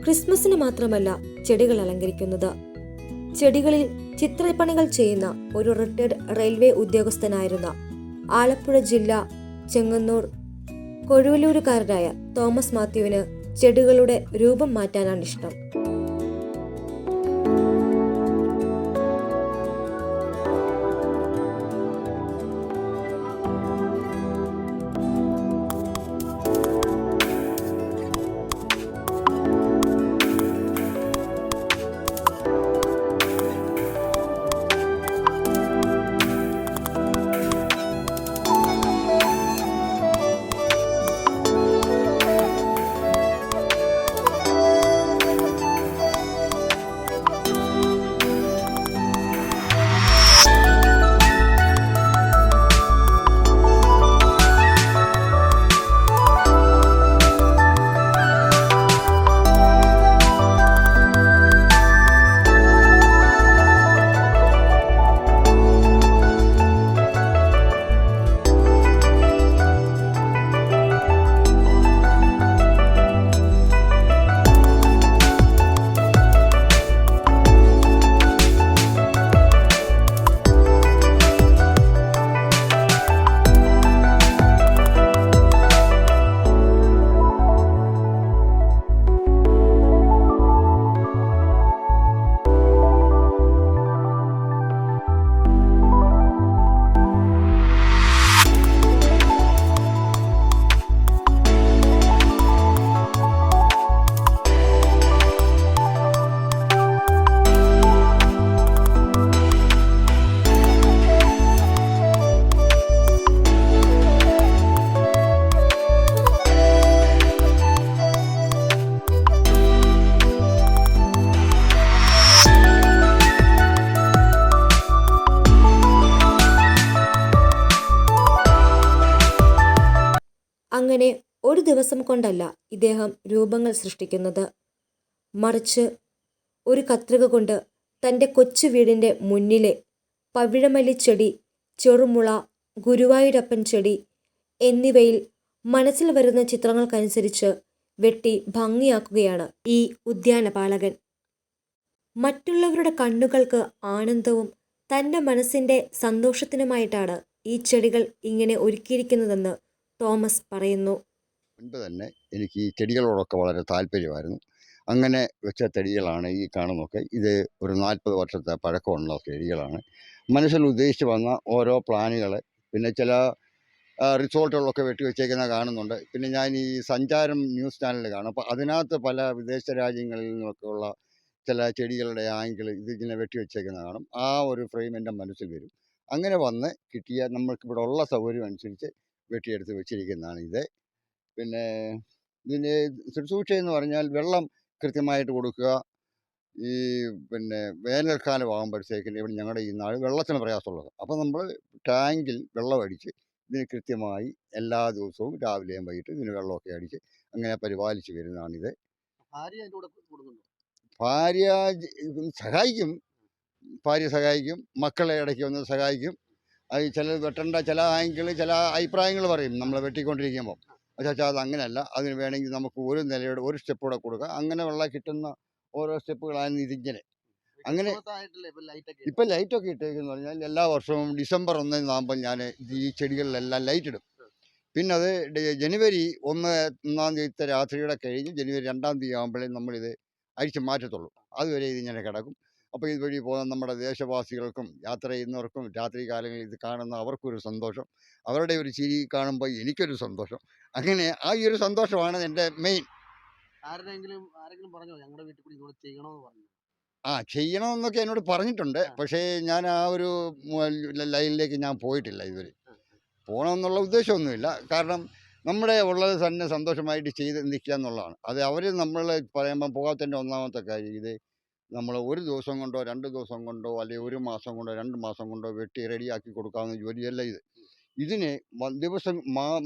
ക്രിസ്മസിന് മാത്രമല്ല ചെടികൾ അലങ്കരിക്കുന്നത്. ചെടികളിൽ ചിത്രപ്പണികൾ ചെയ്യുന്ന ഒരു റിട്ടയർഡ് റെയിൽവേ ഉദ്യോഗസ്ഥനായിരുന്ന ആലപ്പുഴ ജില്ല ചെങ്ങന്നൂർ കൊഴുവലൂരുകാരനായ തോമസ് മാത്യുവിന് ചെടികളുടെ രൂപം മാറ്റാനാണ് ഇഷ്ടം. അങ്ങനെ ഒരു ദിവസം കൊണ്ടല്ല ഇദ്ദേഹം രൂപങ്ങൾ സൃഷ്ടിക്കുന്നത്, മറിച്ച് ഒരു കത്രിക കൊണ്ട് തൻ്റെ കൊച്ചു വീടിൻ്റെ മുന്നിലെ പവിഴമല്ലിച്ചെടി, ചെറുമുള, ഗുരുവായൂരപ്പൻ ചെടി എന്നിവയിൽ മനസ്സിൽ വരുന്ന ചിത്രങ്ങൾക്കനുസരിച്ച് വെട്ടി ഭംഗിയാക്കുകയാണ് ഈ ഉദ്യാനപാലകൻ. മറ്റുള്ളവരുടെ കണ്ണുകൾക്ക് ആനന്ദവും തൻ്റെ മനസ്സിൻ്റെ സന്തോഷത്തിനുമായിട്ടാണ് ഈ ചെടികൾ ഇങ്ങനെ ഒരുക്കിയിരിക്കുന്നതെന്ന് തോമസ് പറയുന്നു. മുൻപ് തന്നെ എനിക്ക് ഈ ചെടികളോടൊക്കെ വളരെ താല്പര്യമായിരുന്നു. അങ്ങനെ വെച്ച ചെടികളാണ് ഈ കാണുന്നതൊക്കെ. ഇത് ഒരു 40 വർഷത്തെ പഴക്കമുള്ള ചെടികളാണ്. മനസ്സിൽ ഉദ്ദേശിച്ച് വന്ന ഓരോ പ്ലാനുകൾ, പിന്നെ ചില റിസോർട്ടുകളൊക്കെ വെട്ടിവെച്ചേക്കുന്നത് കാണുന്നുണ്ട്. പിന്നെ ഞാൻ ഈ സഞ്ചാരം ന്യൂസ് ചാനൽ കാണും. അപ്പോൾ അതിനകത്ത് പല വിദേശ രാജ്യങ്ങളിൽ നിന്നൊക്കെയുള്ള ചില ചെടികളുടെ ആംഗിൾ ഇതിങ്ങനെ വെട്ടിവെച്ചേക്കുന്നത് കാണും. ആ ഒരു ഫ്രെയിം എൻ്റെ മനസ്സിൽ വരും. അങ്ങനെ വന്ന് കിട്ടിയ നമ്മൾക്കിവിടെ ഉള്ള സൗകര്യം അനുസരിച്ച് വെട്ടിയെടുത്ത് വെച്ചിരിക്കുന്നതാണ് ഇത്. പിന്നെ ഇതിൻ്റെ ശുശ്രൂഷ എന്ന് പറഞ്ഞാൽ വെള്ളം കൃത്യമായിട്ട് കൊടുക്കുക. ഈ പിന്നെ വേനൽക്കാലം ആകുമ്പോഴത്തേക്കിന് ഇവിടെ ഞങ്ങളുടെ ഈ നാട് വെള്ളത്തിന് പ്രയാസമുള്ളത്. അപ്പോൾ നമ്മൾ ടാങ്കിൽ വെള്ളം അടിച്ച് ഇതിന് കൃത്യമായി എല്ലാ ദിവസവും രാവിലെയും വൈകിട്ട് ഇതിന് വെള്ളമൊക്കെ അടിച്ച് അങ്ങനെ പരിപാലിച്ച് വരുന്നതാണിത്. ഭാര്യ സഹായിക്കും, മക്കളെ ഇടയ്ക്ക് വന്ന് സഹായിക്കും. അത് ചില വെട്ടേണ്ട ചില ആംഗിൾ ചില അഭിപ്രായങ്ങൾ പറയും നമ്മൾ വെട്ടിക്കൊണ്ടിരിക്കുമ്പോൾ. പക്ഷേ അത് അങ്ങനെയല്ല, അതിന് വേണമെങ്കിൽ നമുക്ക് ഒരു നിലയുടെ ഒരു സ്റ്റെപ്പ് കൂടെ കൊടുക്കുക. അങ്ങനെ വെള്ളം കിട്ടുന്ന ഓരോ സ്റ്റെപ്പുകളായിരുന്നു ഇതിങ്ങനെ. അങ്ങനെ ഇപ്പം ലൈറ്റൊക്കെ ഇട്ടേക്കെന്ന് പറഞ്ഞാൽ എല്ലാ വർഷവും ഡിസംബർ 1 ഞാൻ ഈ ചെടികളിലെല്ലാം ലൈറ്റ് ഇടും. പിന്നെ അത് ജനുവരി 1 രാത്രിയുടെ കഴിഞ്ഞ് ജനുവരി 2 ആകുമ്പോഴേ നമ്മളിത് അഴിച്ച് മാറ്റത്തുള്ളൂ. അതുവരെ ഇതിങ്ങനെ കിടക്കും. അപ്പോൾ ഇതുവഴി പോകുന്ന നമ്മുടെ ദേശവാസികൾക്കും യാത്ര ചെയ്യുന്നവർക്കും രാത്രി കാലങ്ങളിൽ ഇത് കാണുന്ന അവർക്കൊരു സന്തോഷം, അവരുടെ ഒരു ചിരി കാണുമ്പോൾ എനിക്കൊരു സന്തോഷം. അങ്ങനെ ആ ഈ ഒരു സന്തോഷമാണ് എൻ്റെ മെയിൻ. ആരെങ്കിലും പറഞ്ഞോ ഞങ്ങളുടെ വീട്ടിൽ കൂടി ഇതുകൂടെ ചെയ്യണമെന്ന് പറഞ്ഞു? ചെയ്യണമെന്നൊക്കെ എന്നോട് പറഞ്ഞിട്ടുണ്ട്. പക്ഷേ ഞാൻ ആ ഒരു ലൈനിലേക്ക് ഞാൻ പോയിട്ടില്ല ഇതുവരെ. പോകണമെന്നുള്ള ഉദ്ദേശമൊന്നുമില്ല. കാരണം നമ്മുടെ ഉള്ളത് തന്നെ സന്തോഷമായിട്ട് ചെയ്ത് നിൽക്കുക എന്നുള്ളതാണ്. അത് അവർ നമ്മൾ പറയുമ്പം പോകാത്തതിൻ്റെ ഒന്നാമത്തെ കാര്യം ഇത് നമ്മൾ ഒരു ദിവസം കൊണ്ടോ 2 ദിവസം കൊണ്ടോ അല്ലെങ്കിൽ 1 മാസം കൊണ്ടോ 2 മാസം കൊണ്ടോ വെട്ടി റെഡിയാക്കി കൊടുക്കാവുന്ന ജോലിയല്ല ഇത്. ഇതിന്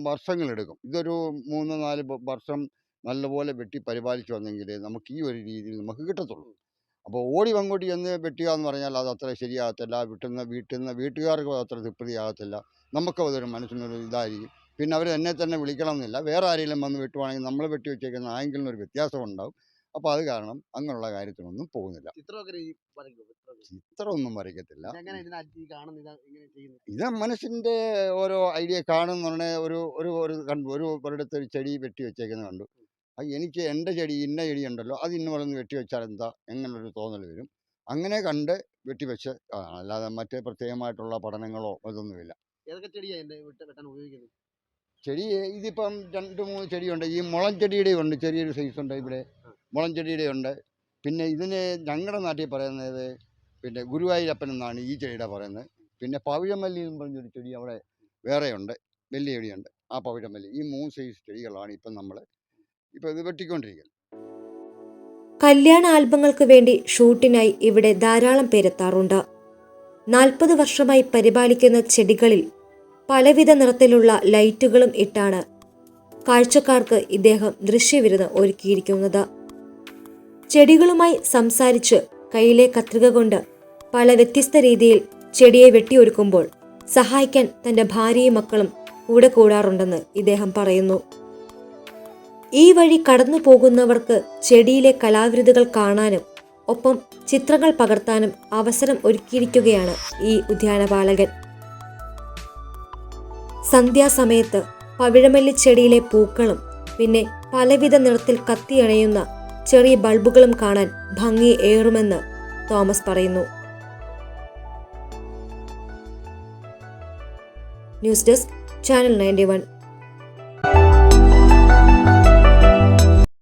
വർഷങ്ങളെടുക്കും. ഇതൊരു 3-4 വർഷം നല്ലപോലെ വെട്ടി പരിപാലിച്ച് വന്നെങ്കിൽ നമുക്ക് ഈ ഒരു രീതിയിൽ നമുക്ക് കിട്ടത്തുള്ളൂ. അപ്പോൾ ഓടി അങ്ങോട്ട് ചെന്ന് വെട്ടുക എന്ന് പറഞ്ഞാൽ അത് അത്ര ശരിയാകത്തില്ല. വീട്ടുകാർക്ക് അത്ര തൃപ്തിയാകത്തില്ല. നമുക്കും അതൊരു മനസ്സിനൊരു ഇതായിരിക്കും. പിന്നെ അവർ എന്നെ തന്നെ വിളിക്കണം എന്നില്ല. വേറെ ആരെങ്കിലും വന്ന് വെട്ടുവാണെങ്കിൽ നമ്മൾ വെട്ടി വെച്ചേക്കുന്ന ആംഗിളിനൊരു വ്യത്യാസം ഉണ്ടാവും. അപ്പോൾ അത് കാരണം അങ്ങനെയുള്ള കാര്യത്തിനൊന്നും പോകുന്നില്ല. ചിത്രമൊക്കെ ഈ വരയ്ക്കുമോ? ചിത്രമൊക്കെ? ചിത്രമൊന്നും വരയ്ക്കത്തില്ല. ഇതെങ്ങനെ ഈ കാണുന്ന ഇങ്ങനെ ചെയ്യുന്നത്? ഇത് മനസ്സിൻ്റെ ഓരോ ഐഡിയ കാണുന്നുണ്ടെ ഒരു കണ്ടു ഒരിടത്ത് ഒരു ചെടി വെട്ടി വെച്ചേക്കുന്നത് കണ്ടു. അത് എനിക്ക് എൻ്റെ ചെടി ഇന്ന ചെടി ഉണ്ടല്ലോ അത് ഇന്ന പോലെ വെട്ടി വെച്ചാൽ എന്താ എങ്ങനൊരു തോന്നൽ വരും. അങ്ങനെ കണ്ട് വെട്ടിവെച്ച് അല്ലാതെ മറ്റേ പ്രത്യേകമായിട്ടുള്ള പഠനങ്ങളോ അതൊന്നുമില്ല. ഏതൊക്കെ ചെടിയാണ് എൻ്റെ വെട്ടാൻ ഉപയോഗിക്കുന്നത്? ചെടി ഇതിപ്പം 2-3 ചെടിയുണ്ട്. ഈ മുളം ചെടിയുടെ ഉണ്ട്, ചെറിയൊരു സൈസ് ഉണ്ട് ഇവിടെ. മുളം ചെടിയുടെ ഉണ്ട്. പിന്നെ ഇതിന് ഞങ്ങളുടെ നാട്ടിൽ പറയുന്നത് പിന്നെ ഗുരുവായൂരപ്പൻ എന്നാണ് ഈ ചെടിയുടെ പറയുന്നത്. പിന്നെ പവിഴമല്ലി എന്ന് പറഞ്ഞൊരു ചെടി അവിടെ വേറെയുണ്ട്, വലിയ ചെടിയുണ്ട്. ആ പവിഴമല്ലി ഈ 3 സൈസ് ചെടികളാണ് ഇപ്പം നമ്മൾ ഇത് വെട്ടിക്കൊണ്ടിരിക്കുന്നത്. കല്യാണ ആൽബങ്ങൾക്ക് വേണ്ടി ഷൂട്ടിനായി ഇവിടെ ധാരാളം പേരെത്താറുണ്ട്. 40 വർഷമായി പരിപാലിക്കുന്ന ചെടികളിൽ പലവിധ നിറത്തിലുള്ള ലൈറ്റുകളും ഇട്ടാണ് കാഴ്ചക്കാർക്ക് ഇദ്ദേഹം ദൃശ്യവിരുന്ന് ഒരുക്കിയിരിക്കുന്നത്. ചെടികളുമായി സംസാരിച്ച് കയ്യിലെ കത്രിക കൊണ്ട് പല വ്യത്യസ്ത രീതിയിൽ ചെടിയെ വെട്ടിയൊരുക്കുമ്പോൾ സഹായിക്കാൻ തന്റെ ഭാര്യയും മക്കളും കൂടെ കൂടാറുണ്ടെന്ന് ഇദ്ദേഹം പറയുന്നു. ഈ വഴി കടന്നു പോകുന്നവർക്ക് ചെടിയിലെ കലാവിരുതുകൾ കാണാനും ഒപ്പം ചിത്രങ്ങൾ പകർത്താനും അവസരം ഒരുക്കിയിരിക്കുകയാണ് ഈ ഉദ്യാനപാലകൻ. സന്ധ്യാസമയത്ത് പവിഴമല്ലിച്ചെടിയിലെ പൂക്കളും പിന്നെ പലവിധ നിറത്തിൽ കത്തിയണയുന്ന ചെറിയ ബൾബുകളും കാണാൻ ഭംഗി ഏറുമെന്ന് തോമസ് പറയുന്നു. News desk, channel 91.